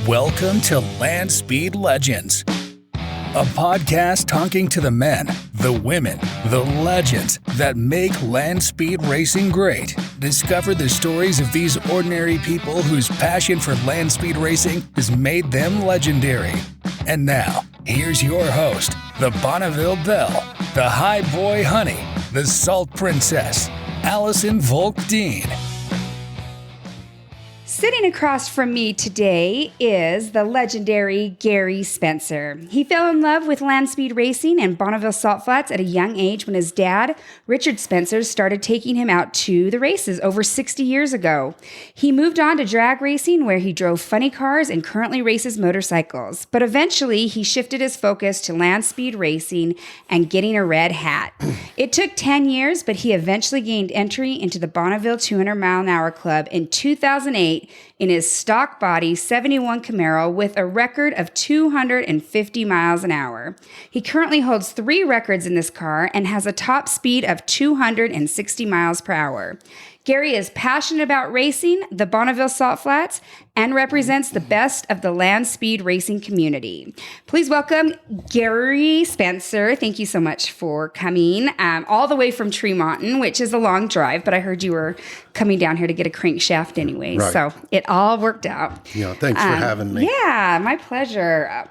Welcome to Land Speed Legends, a podcast talking to the men, the women, the legends that make land speed racing great. Discover the stories of these ordinary people whose passion for land speed racing has made them legendary. And now, here's your host, the Bonneville Belle, the High Boy Honey, the Salt Princess, Allison Volk-Dean. Sitting across from me today is the legendary Gary Spencer. He fell in love with land speed racing and Bonneville Salt Flats at a young age when his dad, Richard Spencer, started taking him out to the races over 60 years ago. He moved on to drag racing where he drove funny cars and currently races motorcycles. But eventually he shifted his focus to land speed racing and getting a red hat. It took 10 years, but he eventually gained entry into the Bonneville 200-mile-an-hour club in 2008 in his stock body 71 Camaro with a record of 250 miles an hour. He currently holds 3 records in this car and has a top speed of 260 miles per hour. Gary is passionate about racing, the Bonneville Salt Flats, and represents the best of the land speed racing community. Please welcome Gary Spencer. Thank you so much for coming all the way from Tremonton, which is a long drive, but I heard you were coming down here to get a crankshaft anyway, right. So it all worked out. Yeah, thanks for having me. Yeah, my pleasure.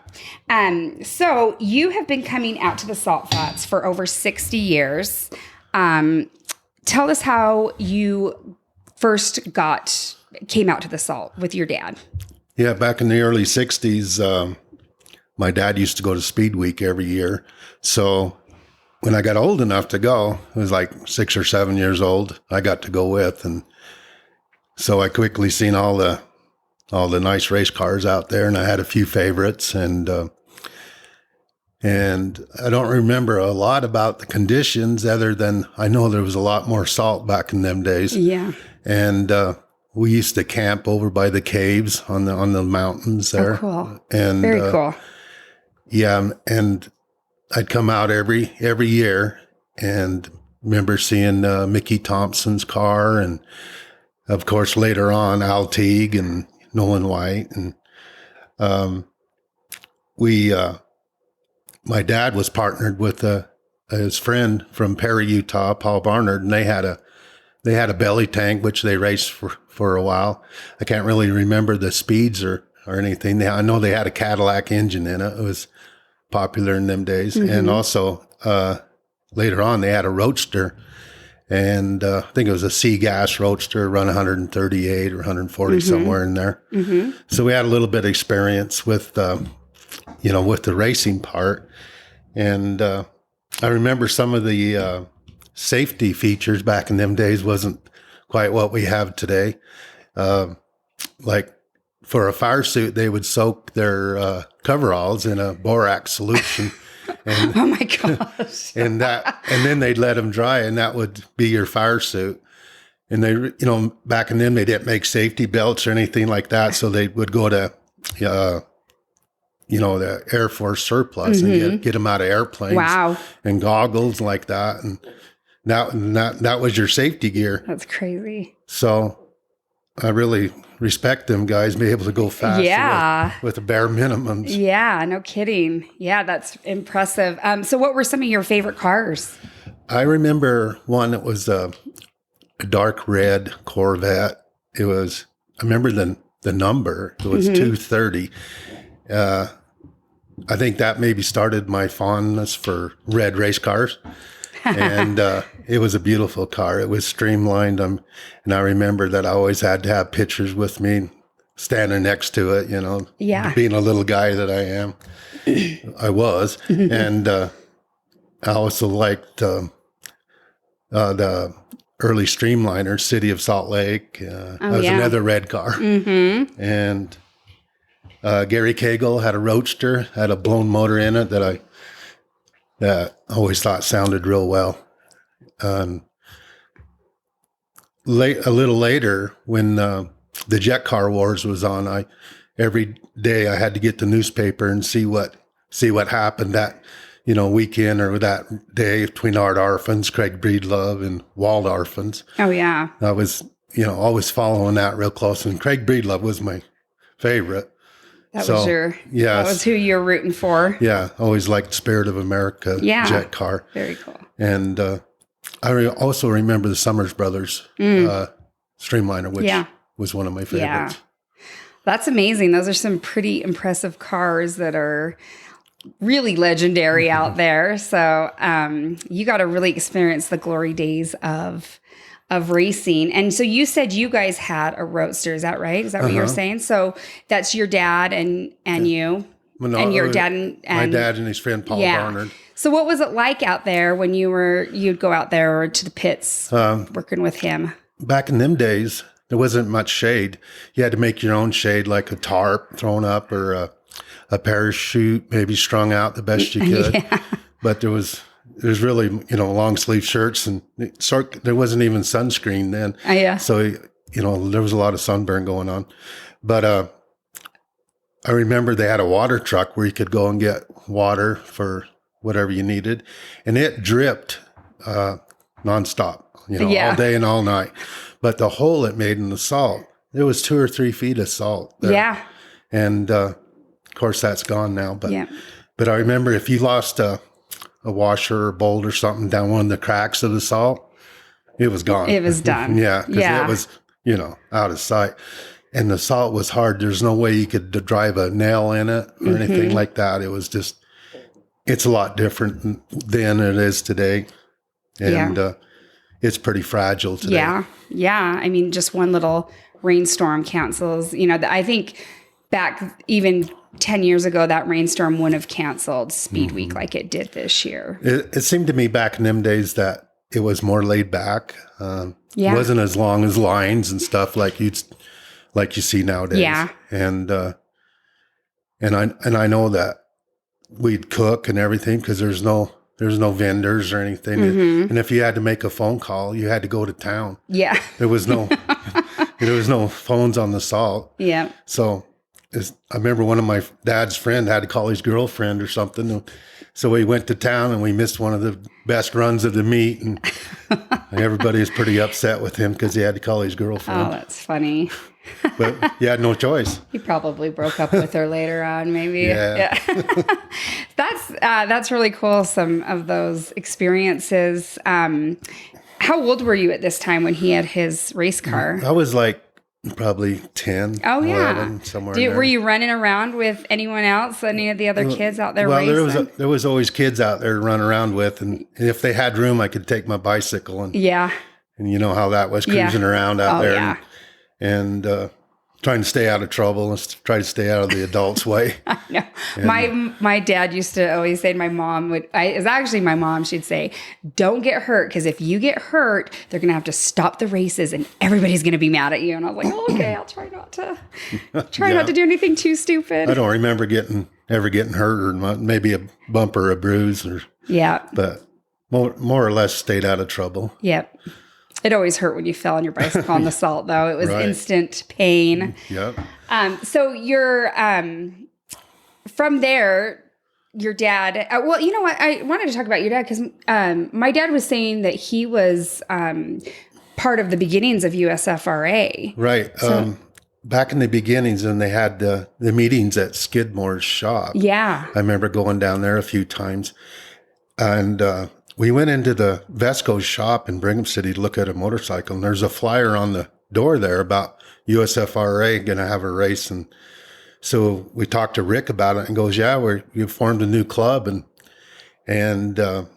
So you have been coming out to the Salt Flats for over 60 years. Tell us how you first came out to the Salt with your dad. Yeah, back in the early 60s, my dad used to go to Speed Week every year. So when I got old enough to go, I was like 6 or 7 years old, I got to go with. And so I quickly seen all the nice race cars out there, and I had a few favorites. And I don't remember a lot about the conditions other than I know there was a lot more salt back in them days. Yeah. And we used to camp over by the caves on the mountains there. Oh, cool. And very cool. Yeah, and I'd come out every year and remember seeing Mickey Thompson's car, and of course later on Al Teague and Nolan White, and my dad was partnered with his friend from Perry, Utah, Paul Barnard, and they had a belly tank, which they raced for a while. I can't really remember the speeds or anything. I know they had a Cadillac engine in it. It was popular in them days. Mm-hmm. And also, later on, they had a Roadster, and I think it was a C-Gas Roadster, run 138 or 140, mm-hmm. somewhere in there. Mm-hmm. So we had a little bit of experience with with the racing part. And I remember some of the safety features back in them days wasn't quite what we have today. Like for a fire suit, they would soak their coveralls in a borax solution. And, oh my gosh. and then they'd let them dry, and that would be your fire suit. And they, back in then they didn't make safety belts or anything like that. So they would go to, the Air Force surplus, mm-hmm. and get them out of airplanes. Wow. And goggles like that. And that was your safety gear. That's crazy. So I really respect them guys be able to go fast. Yeah. With the bare minimums. Yeah, no kidding. Yeah, that's impressive. So what were some of your favorite cars? I remember one that was a dark red Corvette. I remember the number. It was, mm-hmm. 230. I think that maybe started my fondness for red race cars. And it was a beautiful car. It was streamlined. And I remember that I always had to have pictures with me standing next to it, yeah. being a little guy that I am. I was. And I also liked the early Streamliner, City of Salt Lake. That was another red car. Mm-hmm. And Gary Cagle had a Roadster, had a blown motor in it that I always thought sounded real well. A little later, when the Jet Car Wars was on, every day I had to get the newspaper and see what happened that weekend or that day between Art Arfins, Craig Breedlove, and Walt Arfins. Oh yeah, I was always following that real close, and Craig Breedlove was my favorite. That was who you're rooting for. Yeah, always liked Spirit of America jet car. Very cool. And also remember the Summers Brothers Streamliner, which was one of my favorites. Yeah. That's amazing. Those are some pretty impressive cars that are really legendary out there. So you got to really experience the glory days of racing. And so you said you guys had a roadster. Is that right? Is that what you were saying? So that's your dad and you and your dad and my dad and his friend Paul Barnard. So what was it like out there when you'd go out there or to the pits working with him? Back in them days, there wasn't much shade. You had to make your own shade, like a tarp thrown up or a parachute maybe strung out the best you could. Yeah. But there's really, long sleeve shirts and there wasn't even sunscreen then. Yeah. So, there was a lot of sunburn going on. But I remember they had a water truck where you could go and get water for whatever you needed. And it dripped nonstop, all day and all night. But the hole it made in the salt, there was 2 or 3 feet of salt there. Yeah. And of course, that's gone now. But I remember if you lost a washer or bolt or something down one of the cracks of the salt, it was gone. It was done. Yeah. Because it was, out of sight. And the salt was hard. There's no way you could drive a nail in it or anything like that. It was just, it's a lot different than it is today. And it's pretty fragile today. Yeah. Yeah. I mean, just one little rainstorm cancels, I think back even 10 years ago, that rainstorm wouldn't have canceled Speed Week like it did this year. It seemed to me back in them days that it was more laid back. It wasn't as long as lines and stuff like you see nowadays. Yeah. And I know that we'd cook and everything because there's no vendors or anything. And if you had to make a phone call, you had to go to town. Yeah. There was no phones on the salt. Yeah. So I remember one of my dad's friend had to call his girlfriend or something. So we went to town and we missed one of the best runs of the meet. And everybody was pretty upset with him because he had to call his girlfriend. Oh, that's funny. But you had no choice. He probably broke up with her later on, maybe. Yeah. That's really cool. Some of those experiences. How old were you at this time when he had his race car? I was like probably 10, 11, somewhere in there. Were you running around with anyone else, any of the other kids out there racing? Well, there was always kids out there to run around with. And if they had room, I could take my bicycle. And you know how that was, cruising around out there. Yeah. And trying to stay out of trouble and try to stay out of the adults' way. I know. My dad used to always say, my mom, she'd say, don't get hurt, because if you get hurt, they're going to have to stop the races and everybody's going to be mad at you. And I was like, oh, okay, I'll try not to do anything too stupid. I don't remember ever getting hurt or maybe a bump or a bruise. But more or less stayed out of trouble. Yep. It always hurt when you fell on your bicycle on the salt, though. It was instant pain. Yep. So you're from there, your dad. Well, you know what? I wanted to talk about your dad because my dad was saying that he was part of the beginnings of USFRA. Right. So, back in the beginnings, when they had the meetings at Skidmore's shop. Yeah. I remember going down there a few times, and we went into the Vesco's shop in Brigham City to look at a motorcycle, and there's a flyer on the door there about USFRA going to have a race. And so we talked to Rick about it and goes, we formed a new club and to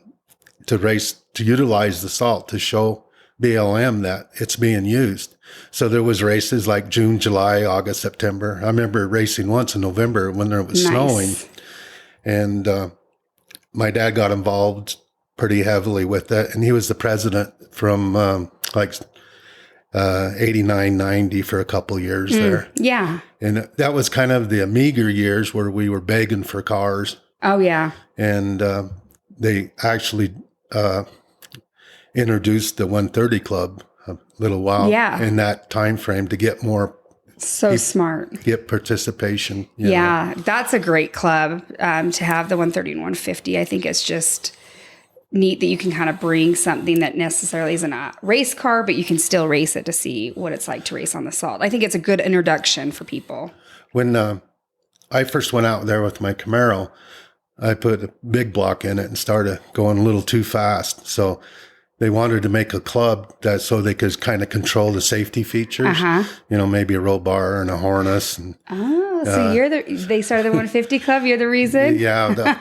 utilize the salt to show BLM that it's being used. So there was races like June, July, August, September. I remember racing once in November when there was snowing, and my dad got involved pretty heavily with that. And he was the president from 89, 90 for a couple years there. Yeah. And that was kind of the meager years where we were begging for cars. Oh, yeah. And they actually introduced the 130 Club a little while in that time frame to get more smart. Get participation. Yeah, that's a great club to have, the 130 and 150. I think it's just neat that you can kind of bring something that necessarily isn't a race car, but you can still race it to see what it's like to race on the salt. I think it's a good introduction for people. When I I first went out there with my Camaro, I put a big block in it and started going a little too fast. So they wanted to make a club that so they could kind of control the safety features, maybe a roll bar and a harness. And, so they started the 150 Club. You're the reason? Yeah.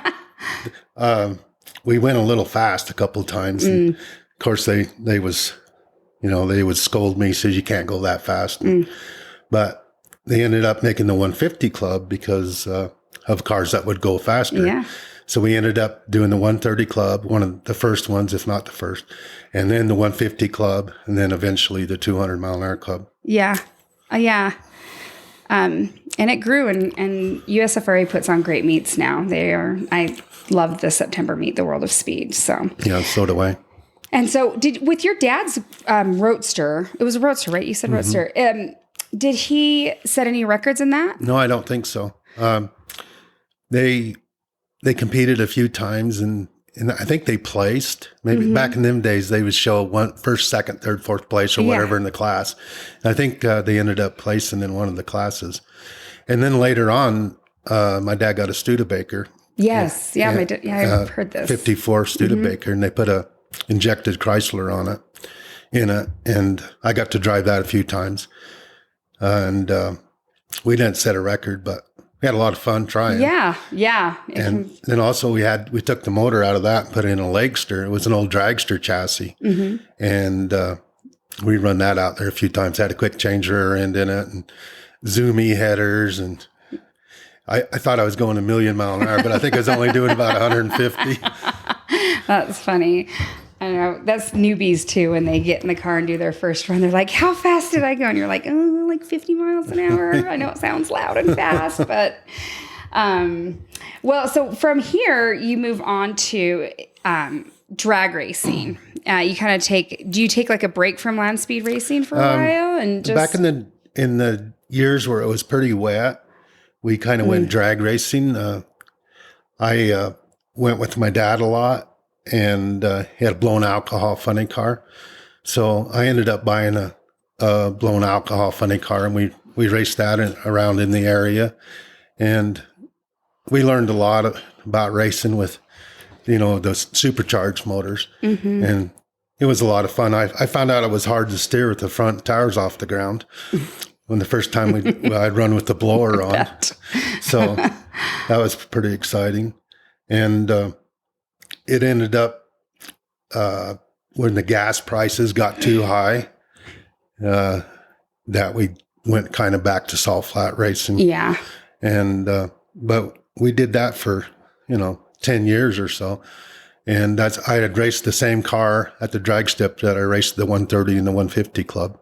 We went a little fast a couple of times. And of course, they would scold me, says you can't go that fast. But they ended up making the 150 Club because of cars that would go faster. Yeah. So we ended up doing the 130 Club, one of the first ones, if not the first, and then the 150 Club, and then eventually the 200 mile an hour Club. Yeah. Yeah. And it grew, and USFRA puts on great meets now. I love the September meet, the World of Speed. So yeah, so do I. And so with your dad's Roadster, it was a Roadster, right? You said Roadster. Did he set any records in that? No, I don't think so. They competed a few times, and I think they placed. Maybe back in them days, they would show first, second, third, fourth place, or whatever in the class. And I think they ended up placing in one of the classes. And then later on, my dad got a Studebaker. Yes, I've heard this. 54 Studebaker, and they put a injected Chrysler in it, and I got to drive that a few times. And we didn't set a record, but we had a lot of fun trying. Yeah. And then also we took the motor out of that and put it in a Legster. It was an old dragster chassis. And we run that out there a few times. Had a quick change rear end in it and zoomy headers. And I thought I was going a million mile an hour, but I think I was only doing about 150. That's funny. I know. That's newbies too. When they get in the car and do their first run, they're like, how fast did I go? And you're like, oh, like 50 miles an hour. I know it sounds loud and fast, but, well, so from here you move on to, drag racing. You kind of do you take like a break from land speed racing for a while and just back in the years where it was pretty wet, we kind of went drag racing. I, went with my dad a lot. And he had a blown alcohol funny car. So I ended up buying a blown alcohol funny car, and we raced that around in the area. And we learned a lot about racing with, those supercharged motors. And it was a lot of fun. I found out it was hard to steer with the front tires off the ground when the first time I'd run with the blower on. So that was pretty exciting. And it ended up when the gas prices got too high, that we went kind of back to salt flat racing. Yeah. And but we did that for 10 years or so, and I had raced the same car at the drag strip that I raced the 130 and the 150 Club,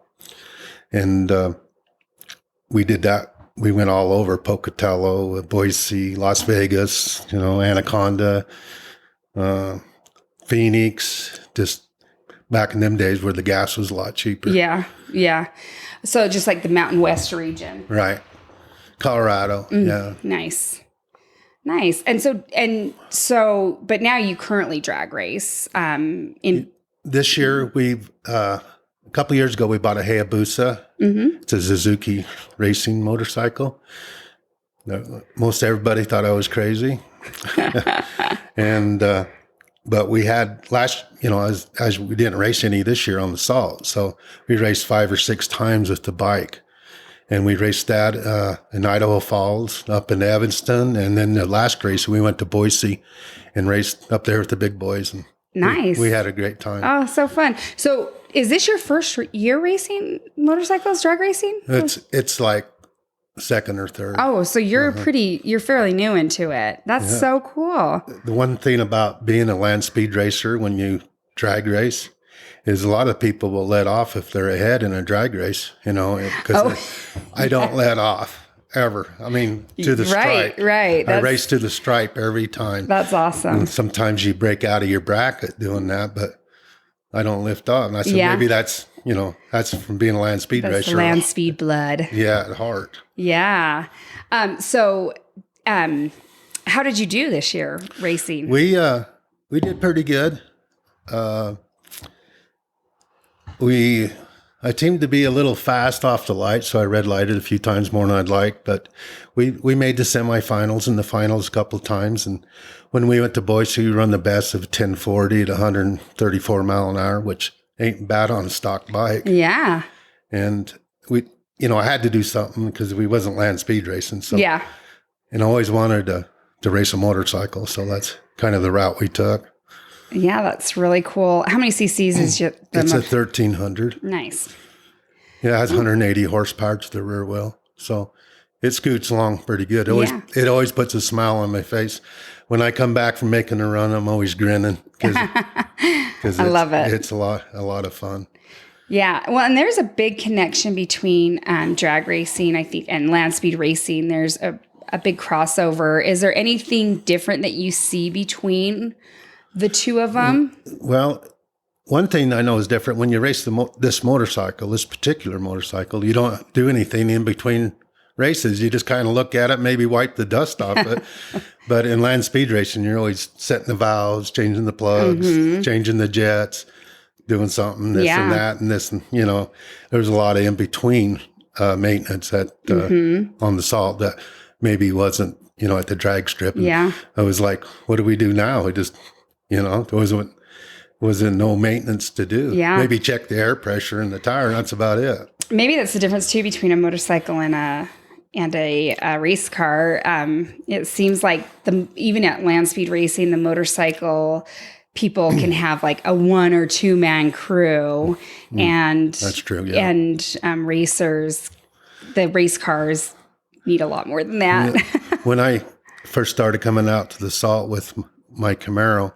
and we did that. We went all over Pocatello, Boise, Las Vegas, Anaconda. Phoenix, just back in them days where the gas was a lot cheaper. Yeah. So just like the Mountain West region. Right. Colorado. Yeah. Nice. And so, but now you currently drag race. This year a couple of years ago, we bought a Hayabusa. It's a Suzuki racing motorcycle. Most everybody thought I was crazy. And, but we had as we didn't race any this year on the salt. So we raced 5 or 6 times with the bike, and we raced that, in Idaho Falls, up in Evanston. And then the last race, we went to Boise and raced up there with the big boys. And nice. We had a great time. Oh, so fun. So is this your first year racing motorcycles, drag racing? It's like second or third. Oh, so you're fairly new into it. That's so cool. The one thing about being a land speed racer when you drag race is a lot of people will let off if they're ahead in a drag race, because I don't let off ever. I mean, to the stripe. Right. I race to the stripe every time. That's awesome. And sometimes you break out of your bracket doing that, but I don't lift off. And I said, maybe that's from being a land speed That's racer. Land speed blood. Yeah, at heart. Yeah. So, how did you do this year racing? We did pretty good. I seemed to be a little fast off the light, so I red lighted a few times more than I'd like. But we made the semifinals and the finals a couple of times. And when we went to Boise, we run the best of 1040 to 134 mile an hour, which ain't bad on a stock bike. Yeah. And I had to do something because we wasn't land speed racing. So yeah. And I always wanted to race a motorcycle, so that's kind of the route we took. Yeah, that's really cool. How many cc's is it? It's a 1300. Nice. Yeah, it has 180 horsepower to the rear wheel, so it scoots along pretty good. It always puts a smile on my face. When I come back from making a run, I'm always grinning because I love it. It's a lot of fun. Yeah, well, and there's a big connection between drag racing, I think, and land speed racing. There's a big crossover. Is there anything different that you see between the two of them? Well, one thing I know is different. When you race this particular motorcycle, you don't do anything in between races. You just kind of look at it, maybe wipe the dust off it. But in land speed racing, you're always setting the valves, changing the plugs, changing the jets, doing something, this and that, and this. And, there's a lot of in-between maintenance on the Salt that maybe wasn't, at the drag strip. And I was like, what do we do now? We just... there wasn't no maintenance to do. Yeah. Maybe check the air pressure in the tire. That's about it. Maybe that's the difference too between a motorcycle and a race car. It seems like even at land speed racing, the motorcycle people can have like a 1 or 2 man crew, and that's true. Yeah. And racers, the race cars need a lot more than that. When I first started coming out to the Salt with my Camaro,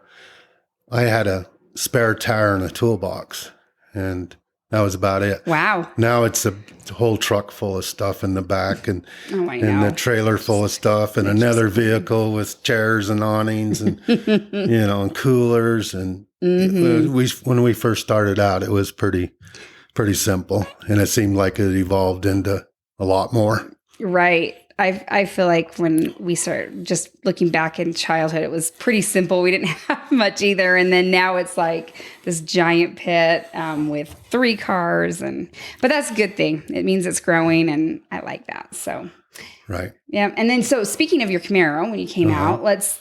I had a spare tire in a toolbox, and that was about it. Wow. Now it's a whole truck full of stuff in the back, and the trailer full of stuff, and another vehicle with chairs and awnings and, and coolers. And when we first started out, it was pretty simple, and it seemed like it evolved into a lot more. Right. I feel like when we started just looking back in childhood, it was pretty simple. We didn't have much either. And then now it's like this giant pit with 3 cars. But that's a good thing. It means it's growing, and I like that. So, right. Yeah. And then, so speaking of your Camaro, when you came out, let's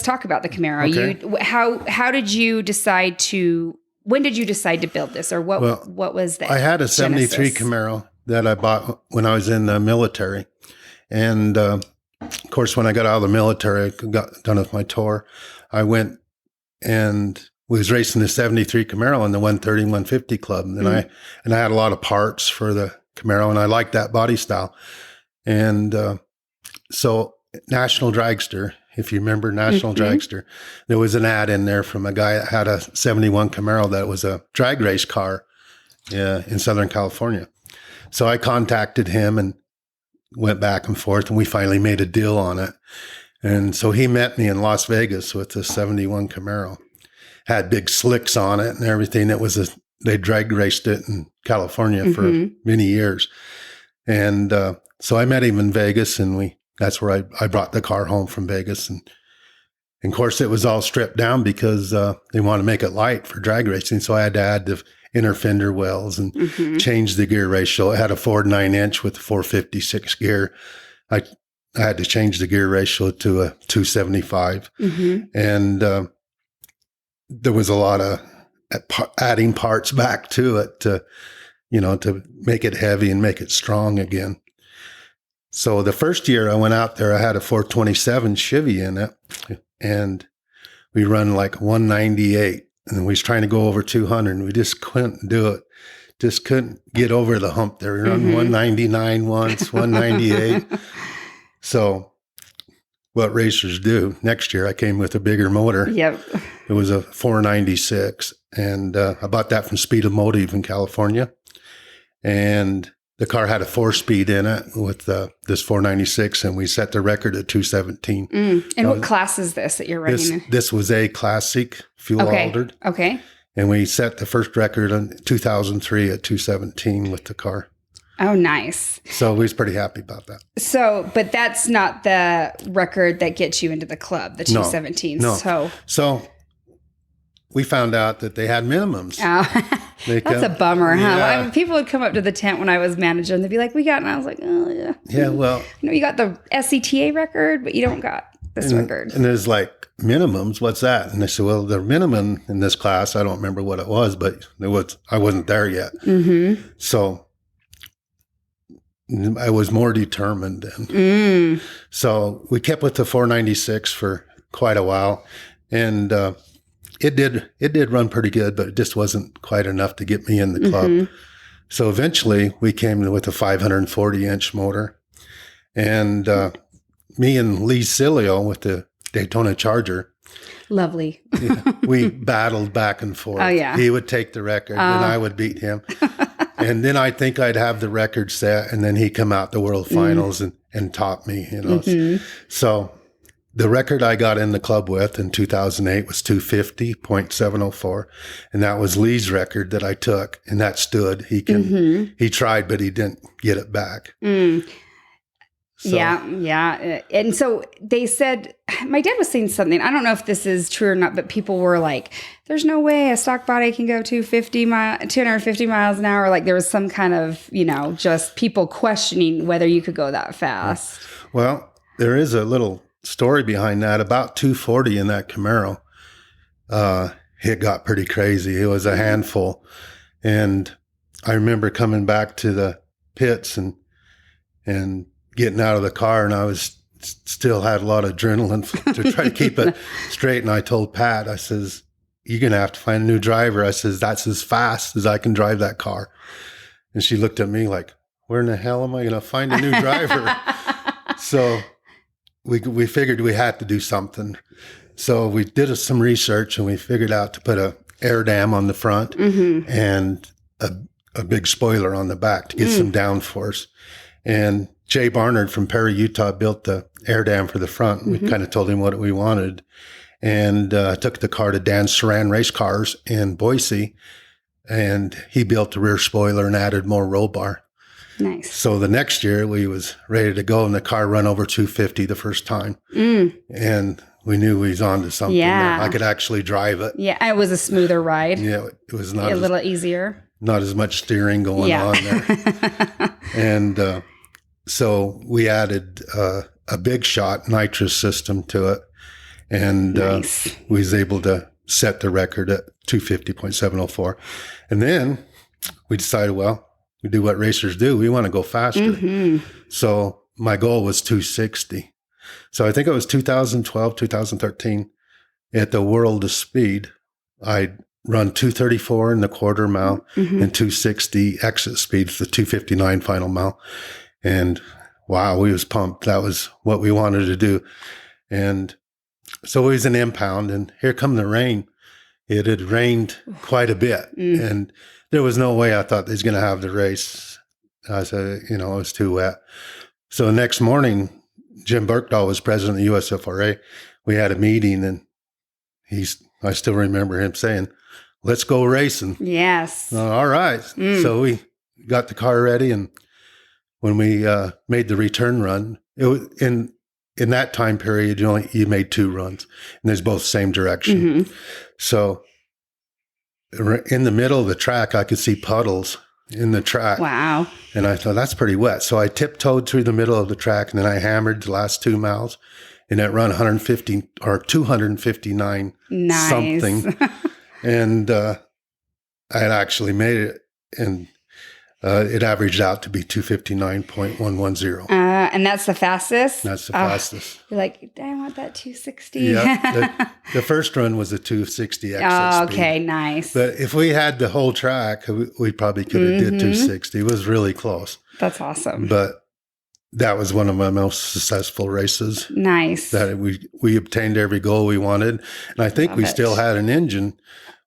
talk about the Camaro. Okay. How did you decide when did you decide to build this, or what was that? I had a 73 genesis? Camaro that I bought when I was in the military. And, of course, when I got out of the military, I got done with my tour, I went and was racing the 73 Camaro in the 130, 150 club. And I had a lot of parts for the Camaro, and I liked that body style. And, so National Dragster, if you remember National Dragster, there was an ad in there from a guy that had a 71 Camaro that was a drag race car in Southern California. So I contacted him and went back and forth, and we finally made a deal on it. And so he met me in Las Vegas with the 71 Camaro. Had big slicks on it and everything. They drag raced it in California for many years. And so I met him in Vegas, and that's where I brought the car home from Vegas. And of course, it was all stripped down because they want to make it light for drag racing. So I had to add the inner fender wells and change the gear ratio. It had a Ford 9-inch with a 456 gear. I had to change the gear ratio to a 275. And there was a lot of adding parts back to it to make it heavy and make it strong again. So the first year I went out there, I had a 427 Chevy in it, and we run like 198. And we was trying to go over 200, and we just couldn't do it. Just couldn't get over the hump there. We run 199 once, 198. So what racers do, next year I came with a bigger motor. Yep. It was a 496, and I bought that from Speed of Motive in California. And the car had a 4-speed in it with this 496, and we set the record at 217. And what class is this that you're running in? This was a classic fuel altered. Okay. And we set the first record in 2003 at 217 with the car. Oh, nice. So we was pretty happy about that. So, but that's not the record that gets you into the club, the 217. No. So we found out that they had minimums. Oh, that's a bummer, huh? Yeah. Well, I mean, people would come up to the tent when I was manager and they'd be like, we got, and I was like, oh, yeah. Yeah, well. You got the SCTA record, but you don't got this record. And there's like minimums. What's that? And they said, well, the minimum in this class, I don't remember what it was, but I wasn't there yet. Mm-hmm. So I was more determined then. So we kept with the 496 for quite a while. And it did run pretty good, but it just wasn't quite enough to get me in the club. So eventually we came with a 540-inch motor. And me and Lee Cilio with the Daytona Charger. Lovely. We battled back and forth. Oh, yeah. He would take the record and I would beat him. And then I think I'd have the record set, and then he'd come out the World Finals and top me, you know. So the record I got in the club with in 2008 was 250.704. And that was Lee's record that I took, and that stood. He tried, but he didn't get it back. So. Yeah. And so they said, my dad was saying something, I don't know if this is true or not, but people were like, there's no way a stock body can go 250 miles an hour. Like there was some kind of, just people questioning whether you could go that fast. Well, there is a little story behind that. About 240 in that Camaro, it got pretty crazy. It was a handful. And I remember coming back to the pits and getting out of the car, and I was still had a lot of adrenaline to try to keep it straight. And I told Pat, I says, you're going to have to find a new driver. I says, that's as fast as I can drive that car. And she looked at me like, where in the hell am I going to find a new driver? So we figured we had to do something. So we did some research, and we figured out to put a air dam on the front and a big spoiler on the back to get some downforce. And Jay Barnard from Perry, Utah, built the air dam for the front. We kind of told him what we wanted, and took the car to Dan Saran Race Cars in Boise, and he built the rear spoiler and added more roll bar. Nice. So the next year we was ready to go, and the car run over 250 the first time, and we knew we was on to something. Yeah. I could actually drive it. Yeah, it was a smoother ride. Yeah, it was not a little easier. Not as much steering going on there. And so we added a big shot nitrous system to it, and nice. We was able to set the record at 250.704. And then we decided, well, we do what racers do. We want to go faster. So my goal was 260. So I think it was 2012, 2013 at the World of Speed. I run 234 in the quarter mile and 260 exit speeds, the 259 final mile. And wow, we was pumped. That was what we wanted to do. And so it was an impound, and here come the rain. It had rained quite a bit, and there was no way I thought they was going to have the race. I said, it was too wet. So the next morning, Jim Burkdahl was president of the USFRA. We had a meeting, and I still remember him saying, let's go racing. Yes. All right. So we got the car ready, and when we made the return run, it was in that time period, you made 2 runs, and there's both same direction. So in the middle of the track, I could see puddles in the track. Wow. And I thought, that's pretty wet. So I tiptoed through the middle of the track, and then I hammered the last 2 miles, and it run 150 or 259 something. And I had actually made it, and it averaged out to be 259.110. And that's the fastest? That's the fastest. You're like, I want that 260. Yeah. The first run was a 260 exit okay, speed. Nice. But if we had the whole track, we probably could have did 260. It was really close. That's awesome. But that was one of my most successful races. Nice. That we obtained every goal we wanted. And I think we still had an engine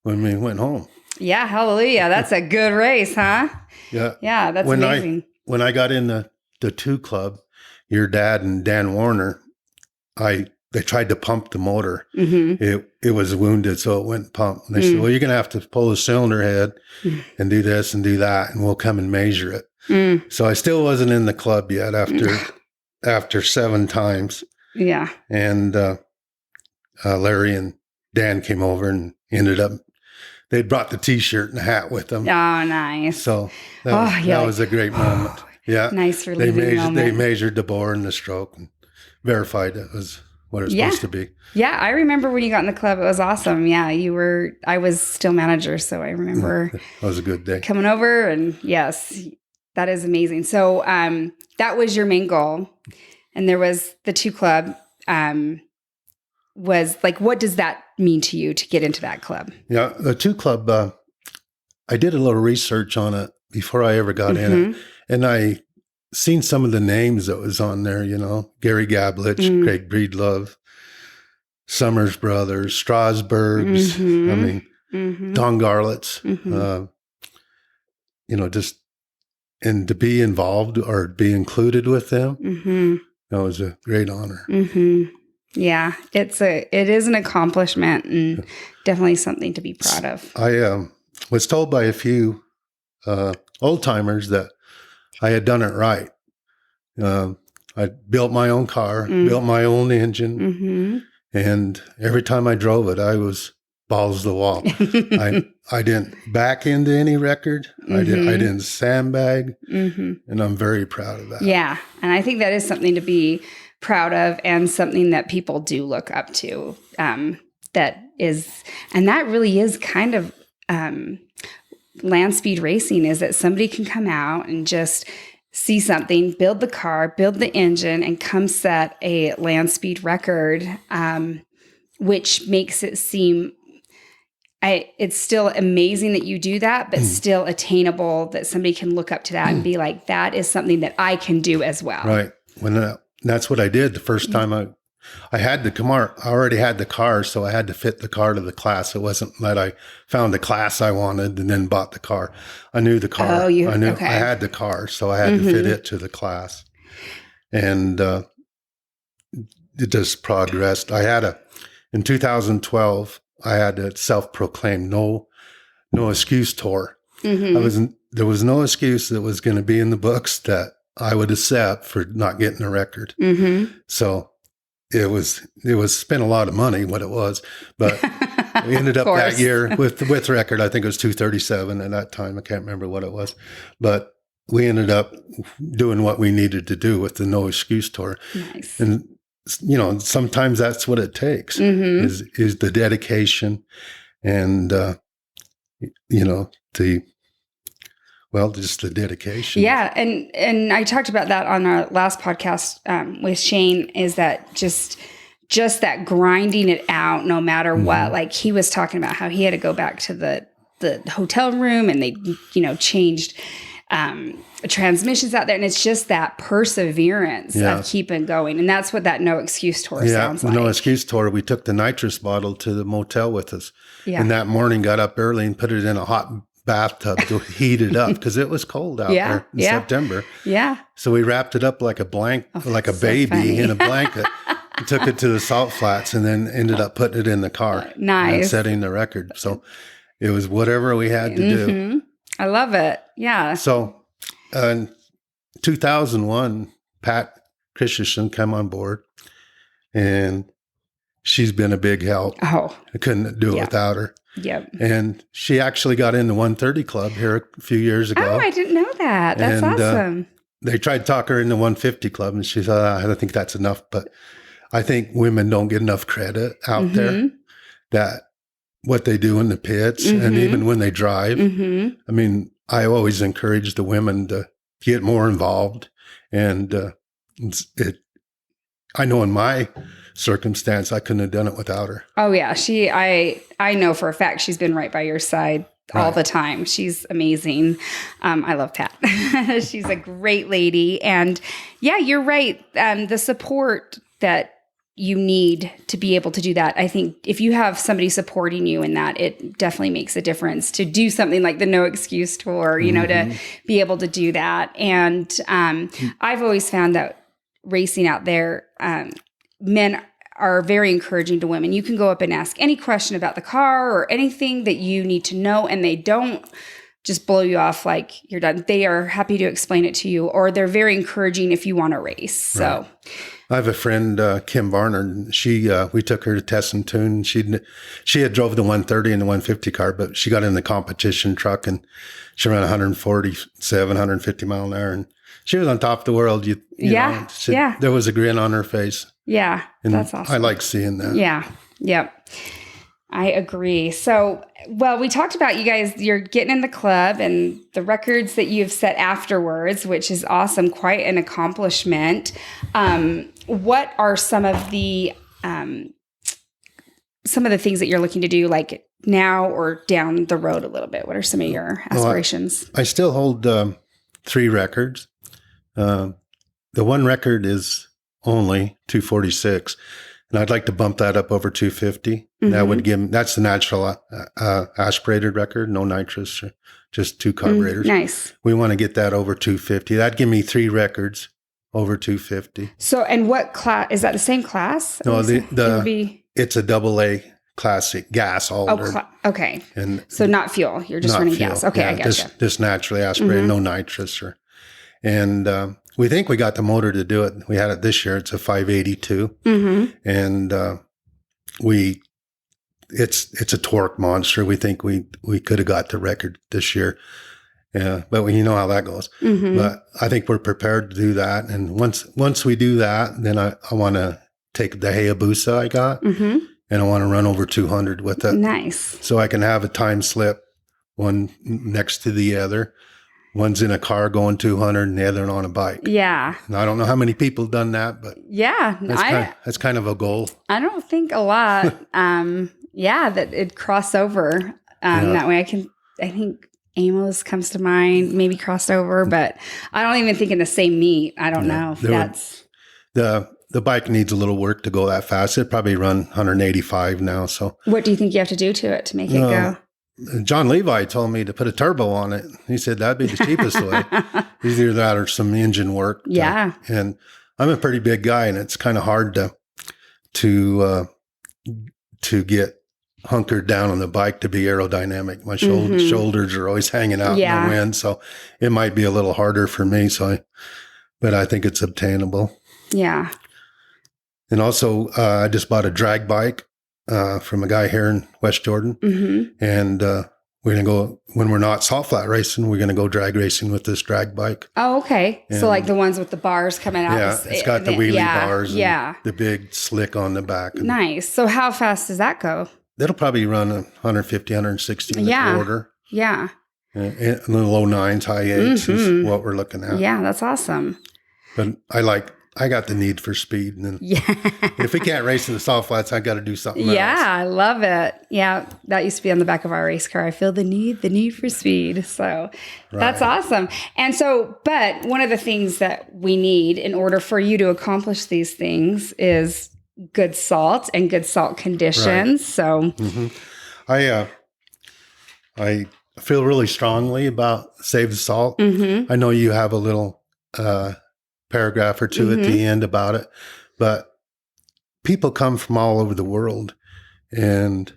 when we went home. Yeah, hallelujah. That's a good race, huh? Yeah. Yeah, that's amazing. When I got in the 2 club, your dad and Dan Warner, they tried to pump the motor. It was wounded, so it went pump. And they said, well, you're going to have to pull the cylinder head and do this and do that, and we'll come and measure it. So I still wasn't in the club yet after 7 times. Yeah. And Larry and Dan came over and ended up, they brought the T-shirt and hat with them. Oh, nice. So that was a great moment. Yeah. Nice relieving moment. They measured the bore and the stroke and verified it was what it was supposed to be. Yeah. I remember when you got in the club, it was awesome. Yeah. I was still manager. So I remember that was a good day coming over, and yes, that is amazing. So, that was your main goal. And there was the 2 Club, was like, what does that mean to you to get into that club? Yeah. The 2 Club, I did a little research on it before I ever got in it. And I seen some of the names that was on there, Gary Gablich, Craig Breedlove, Summers Brothers, Strasburgs, Don Garlitz, just, and to be involved or be included with them, that was a great honor. Yeah, it is an accomplishment and definitely something to be proud of. I was told by a few old timers that I had done it right. I built my own car, built my own engine, and every time I drove it, I was balls to the wall. I didn't back into any record. I didn't sandbag, and I'm very proud of that. Yeah, and I think that is something to be proud of, and something that people do look up to. That really is kind of land speed racing, is that somebody can come out and just see something, build the car, build the engine, and come set a land speed record, which makes it seem, it's still amazing that you do that, but still attainable, that somebody can look up to that and be like, that is something that I can do as well. Right. That's what I did the first time I had the Camaro. I already had the car, so I had to fit the car to the class. It wasn't that I found the class I wanted and then bought the car. I knew the car. I had the car, so I had to fit it to the class. And it just progressed. In 2012, I had a self-proclaimed no excuse tour. There was no excuse that was going to be in the books that I would accept for not getting a record. So it was spent a lot of money, what it was, but we ended up that year with record. I think it was 237 at that time. I can't remember what it was, but we ended up doing what we needed to do with the no excuse tour. Nice. And sometimes that's what it takes is the dedication and just the dedication. Yeah. And I talked about that on our last podcast with Shane, is that just that grinding it out no matter what. Like, he was talking about how he had to go back to the hotel room, and they, changed transmissions out there. And it's just that perseverance of keeping going. And that's what that no excuse tour sounds like. No excuse tour. We took the nitrous bottle to the motel with us. Yeah. And that morning got up early and put it in a hot bathtub to heat it up, because it was cold out there in September. Yeah. So we wrapped it up like a baby in a blanket, and took it to the Salt Flats, and then ended up putting it in the car. Nice. And setting the record. So it was whatever we had to do. I love it. Yeah. So in 2001, Pat Christensen came on board, and she's been a big help. Oh. I couldn't do it without her. Yep. And she actually got in the 130 Club here a few years ago. Oh, I didn't know that. That's awesome. They tried to talk her in the 150 Club, and she said, I think that's enough. But I think women don't get enough credit out there, that what they do in the pits and even when they drive. I mean, I always encourage the women to get more involved. And I know in my circumstance, I couldn't have done it without her. Oh yeah. I know for a fact she's been right by your side all the time. She's amazing. I love Pat. She's a great lady. And yeah, you're right. The support that you need to be able to do that. I think if you have somebody supporting you in that, it definitely makes a difference to do something like the no excuse tour, to be able to do that. And I've always found that racing out there, men are very encouraging to women. You can go up and ask any question about the car or anything that you need to know, and they don't just blow you off like you're done. They are happy to explain it to you, or they're very encouraging if you want to race. So. Right. I have a friend, Kim Barnard. We took her to test and tune. She had drove the 130 and the 150 car, but she got in the competition truck and she ran 147, 150 mile an hour, and she was on top of the world. You know, there was a grin on her face. Yeah, and that's awesome. I like seeing that. Yeah, yep. I agree. So, well, we talked about you guys, you're getting in the club and the records that you've set afterwards, which is awesome. Quite an accomplishment. What are some of the things that you're looking to do, like now or down the road a little bit? What are some of your aspirations? I still hold 3 records. The one record is only 246. And I'd like to bump that up over 250. Mm-hmm. That would that's the natural aspirated record, no nitrous, just 2 carburetors. Nice. We want to get that over 250. That'd give me 3 records over 250. So, and what class, is that the same class? No, it's a AA classic gas altered. Okay. And so not fuel, you're just running gas. Okay, I gotcha. Just naturally aspirated, no nitrous. And we think we got the motor to do it. We had it this year. It's a 582. Mm-hmm. And it's a torque monster. We think we could have got the record this year. Yeah, but you know how that goes. Mm-hmm. But I think we're prepared to do that. And once we do that, then I want to take the Hayabusa I got, mm-hmm. and I want to run over 200 with it. Nice. So I can have a time slip, one next to the other. One's in a car going 200 and the other on a bike. Yeah. And I don't know how many people have done that, but that's kind of a goal. I don't think a lot. That it'd cross over that way. I think Amos comes to mind, maybe crossed over, but I don't even think in the same meet. I don't know if that's... The bike needs a little work to go that fast. It'd probably run 185 now. So what do you think you have to do to it to make it go? John Levi told me to put a turbo on it. He said that'd be the cheapest way. Either that or some engine work. Yeah. And I'm a pretty big guy, and it's kind of hard to get hunkered down on the bike to be aerodynamic. My shoulders are always hanging out in the wind, so it might be a little harder for me. But I think it's obtainable. Yeah. And also, I just bought a drag bike from a guy here in West Jordan. Mm-hmm. And we're going to go, when we're not salt flat racing, we're going to go drag racing with this drag bike. Oh, okay. And so like the ones with the bars coming out. Yeah, it's got the wheelie bars and the big slick on the back. Nice. So how fast does that go? That'll probably run 150, 160 in the quarter. Yeah. And the low 9s, high 8s is what we're looking at. Yeah, that's awesome. But I got the need for speed. And if we can't race in the salt flats, I got to do something else. Yeah, I love it. Yeah, that used to be on the back of our race car. I feel the need for speed. So that's awesome. And so, but one of the things that we need in order for you to accomplish these things is good salt and good salt conditions. Right. So I feel really strongly about Save the Salt. Mm-hmm. I know you have a little paragraph or two at the end about it, but people come from all over the world and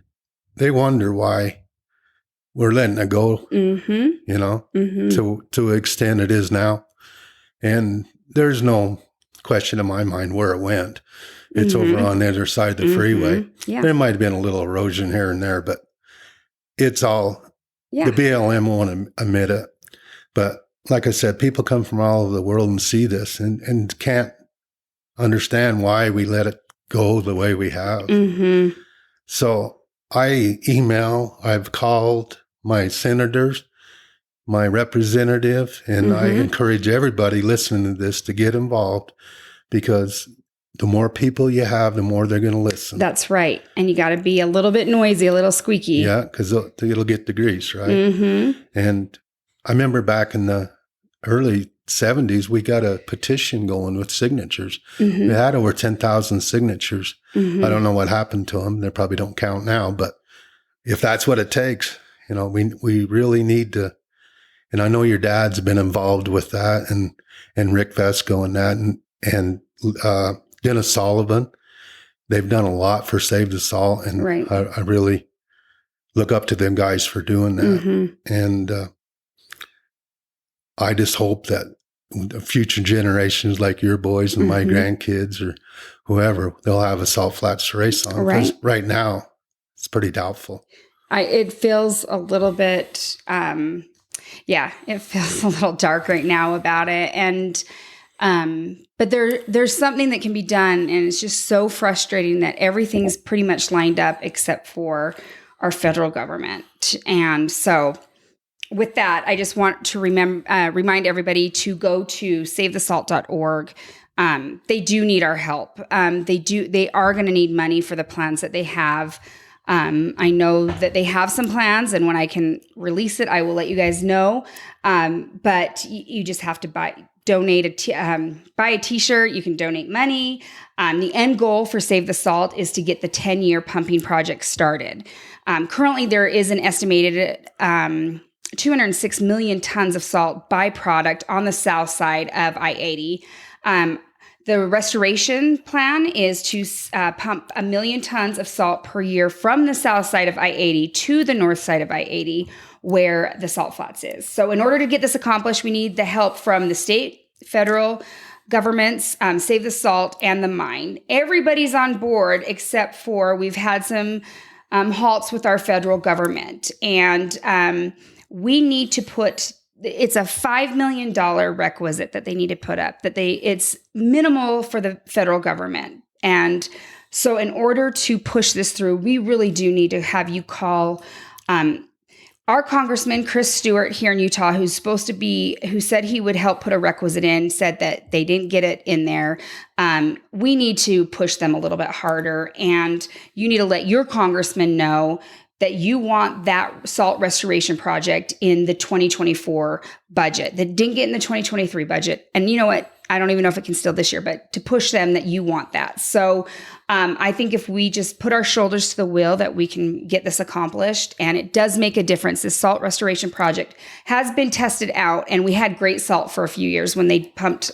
they wonder why we're letting it go, to the extent it is now. And there's no question in my mind where it went. It's over on the other side of the freeway. Yeah. There might have been a little erosion here and there, but it's all, the BLM won't admit it. But like I said, people come from all over the world and see this and can't understand why we let it go the way we have. Mm-hmm. So I've called my senators, my representative, and I encourage everybody listening to this to get involved, because the more people you have, the more they're going to listen. That's right. And you got to be a little bit noisy, a little squeaky. Yeah, because it'll get the grease, right? Mm-hmm. And I remember back in the early 70s, we got a petition going with signatures. Mm-hmm. We had over 10,000 signatures. Mm-hmm. I don't know what happened to them. They probably don't count now. But if that's what it takes, we really need to. And I know your dad's been involved with that, and Rick Vesco and that, and Dennis Sullivan. They've done a lot for Save the Salt, and I really look up to them guys for doing that. Mm-hmm. And I just hope that the future generations like your boys and my grandkids or whoever, they'll have a salt flats to race on. Right. Right now, it's pretty doubtful. It feels a little bit, it feels a little dark right now about it. And, but there's something that can be done, and it's just so frustrating that everything's pretty much lined up except for our federal government. And so with that, I just want to remind everybody to go to savethesalt.org. They do need our help. They are going to need money for the plans that they have. I know that they have some plans, and when I can release it, I will let you guys know. But you just have to buy a t-shirt. You can donate money. The end goal for Save the Salt is to get the 10-year pumping project started. Currently, there is an estimated 206 million tons of salt byproduct on the south side of I-80. The restoration plan is to pump 1 million tons of salt per year from the south side of I-80 to the north side of I-80, where the salt flats is. So in order to get this accomplished, we need the help from the state, federal governments, Save the Salt, and the mine. Everybody's on board except for we've had some halts with our federal government. And we need to put... It's a $5 million requisite that they need to put up, it's minimal for the federal government. And so in order to push this through, we really do need to have you call our Congressman, Chris Stewart here in Utah, who said he would help put a requisite in, said that they didn't get it in there. We need to push them a little bit harder, and you need to let your congressman know that you want that salt restoration project in the 2024 budget that didn't get in the 2023 budget. And you know what? I don't even know if it can still this year, but to push them that you want that. So I think if we just put our shoulders to the wheel, that we can get this accomplished. And it does make a difference. This salt restoration project has been tested out, and we had great salt for a few years when they pumped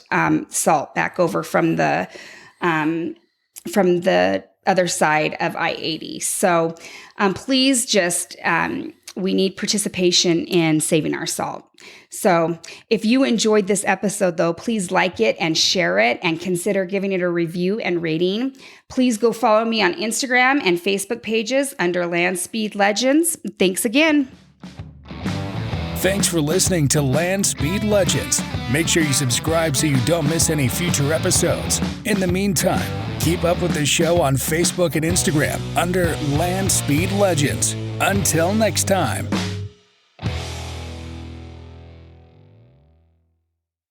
salt back over from the other side of I-80. So please just, we need participation in saving our salt. So if you enjoyed this episode, though, please like it and share it and consider giving it a review and rating. Please go follow me on Instagram and Facebook pages under Land Speed Legends. Thanks again. Thanks for listening to Land Speed Legends. Make sure you subscribe so you don't miss any future episodes. In the meantime, keep up with the show on Facebook and Instagram under Land Speed Legends. Until next time.